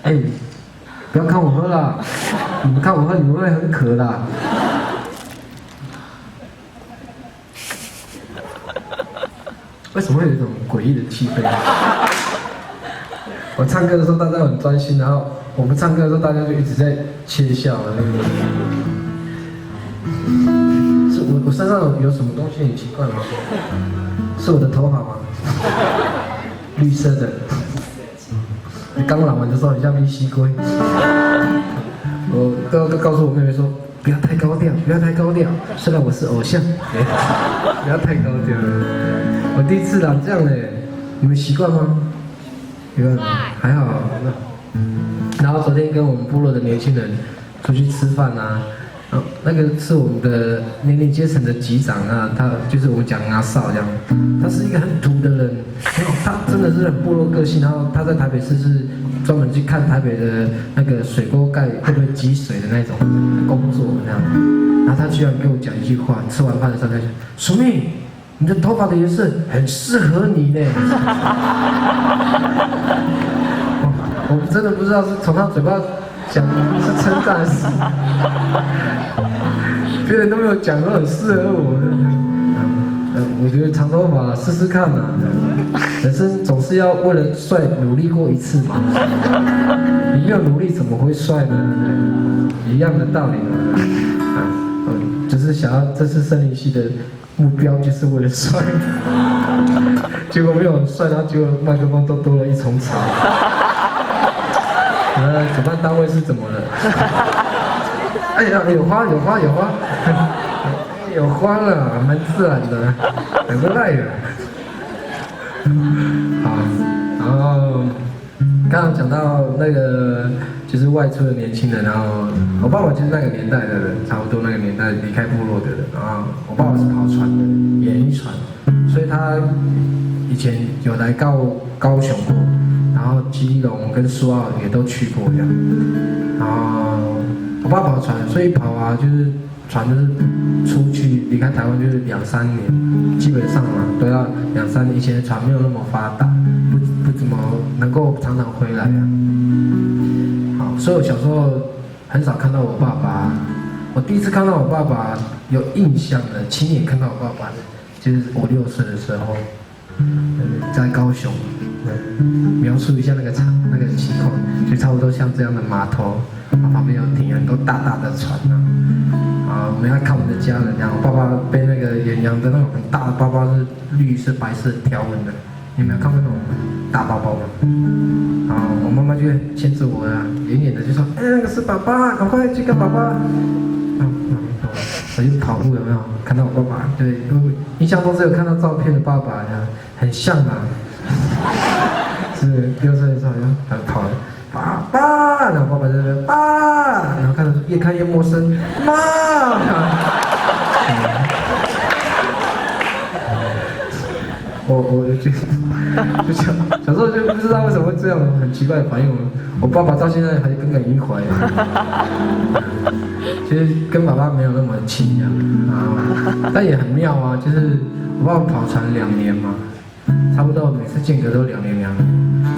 哎，不要看我喝啦，你们看我喝，你们会很渴的。为什么会有一种诡异的气氛？我唱歌的时候大家很专心，然后我们唱歌的时候大家就一直在窃笑。是我身上有什么东西很奇怪吗？是我的头发吗？绿色的。你刚染完的时候很像密西龟。我都告诉我妹妹说，不要太高调，不要太高调。虽然我是偶像，不要太高调。我第一次染这样嘞，你们习惯吗？习惯，还好。然后昨天跟我们部落的年轻人出去吃饭啊，那个是我们的年龄阶层的级长啊，他就是我们讲阿少这样，他是一个很土的人，他真的是很部落个性，然后他在台北市是专门去看台北的那个水沟盖会不会积水的那种工作那样，然后他居然跟我讲一句话，吃完饭的时候他说：“淑蜜，你的头发的颜色很适合你呢。”我真的不知道是从他嘴巴讲是称赞还是，别人都没有讲说很适合我。我觉得长头发试试看嘛，人生总是要为了帅努力过一次嘛。你没有努力怎么会帅呢？一样的道理嘛。就是想要这次森林系的目标就是为了帅，结果没有帅，然后结果麦克风都多了一重草。主办单位是怎么了？哎呀，有花，有花了，蛮自然的，很不赖的。好，然后刚刚讲到那个就是外出的年轻人，然后我爸爸就是那个年代的人，差不多那个年代离开部落的人，然后我爸爸是跑船的，演艺船，所以他以前有来高雄过。然后基隆跟苏澳也都去过这样，然后我爸跑船，所以跑啊就是船就是出去离开台湾就是2-3年，基本上嘛都要2-3年。以前的船没有那么发达，不怎么能够常常回来啊。好，所以我小时候很少看到我爸爸。我第一次看到我爸爸有印象的，亲眼看到我爸爸的，就是我6岁的时候。在高雄，描述一下那个情况，就差不多像这样的码头，旁边有停很多大大的船啊，我们要看我们的家人，然后我爸爸背那个远洋的那种很大的包包，是绿色白色条纹的，你们有看过那种大包包吗？然后我妈妈就牵着我啊，远远的就说：“哎，那个是爸爸，赶快去跟爸爸。”我就跑步有没有看到我爸爸？对，印象中只有看到照片的爸爸呀，很像啊。是6岁的时候，然后跑了，爸爸，然后爸爸在那边爸，然后看到越看越陌生，妈。我就小时候就不知道为什么会这样，很奇怪的反应。我爸爸到现在还耿耿于怀。其实跟爸爸没有那么亲呀，但也很妙啊。就是我爸爸跑船2年嘛，差不多每次间隔都2年，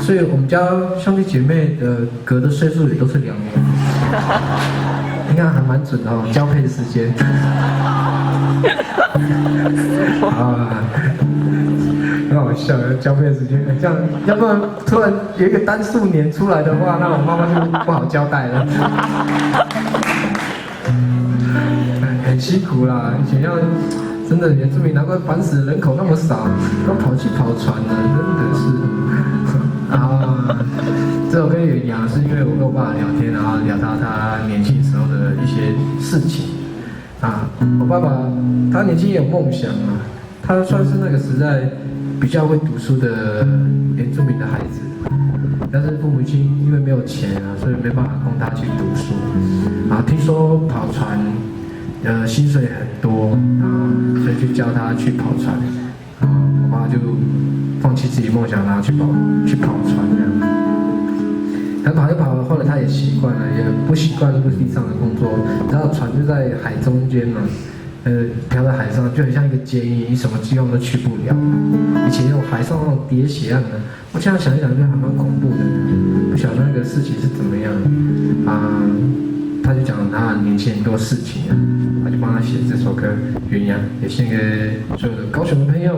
所以我们家兄弟姐妹的隔的岁数也都是2年。你看还蛮准的哦，交配时间。很好笑，交配时间这样，要不然突然有一个单数年出来的话，那我妈妈就不好交代了。很辛苦啦，以前要真的原住民，难怪烦死人口那么少，都跑去跑船了，真的是。啊，这我跟远洋是因为我跟我爸爸聊天，然后聊到他年轻时候的一些事情。啊，我爸爸他年轻也有梦想啊，他算是那个时代比较会读书的原住民的孩子，但是父母亲因为没有钱啊，所以没办法供他去读书。然后听说跑船，薪水很多，然后所以就叫他去跑船。然后我爸就放弃自己梦想，然后去跑船这样。他跑一跑，后来他也习惯了，也不习惯陆地上的工作。然后船就在海中间嘛，漂在海上，就很像一个监狱，你什么地方都去不了。以前那种海上那种喋血案呢，我现在想一想就还蛮恐怖的，不晓得那个事情是怎么样啊。他就讲他年轻很多事情啊，他就帮他写这首歌《鸳鸯》，也献给所有的高雄的朋友。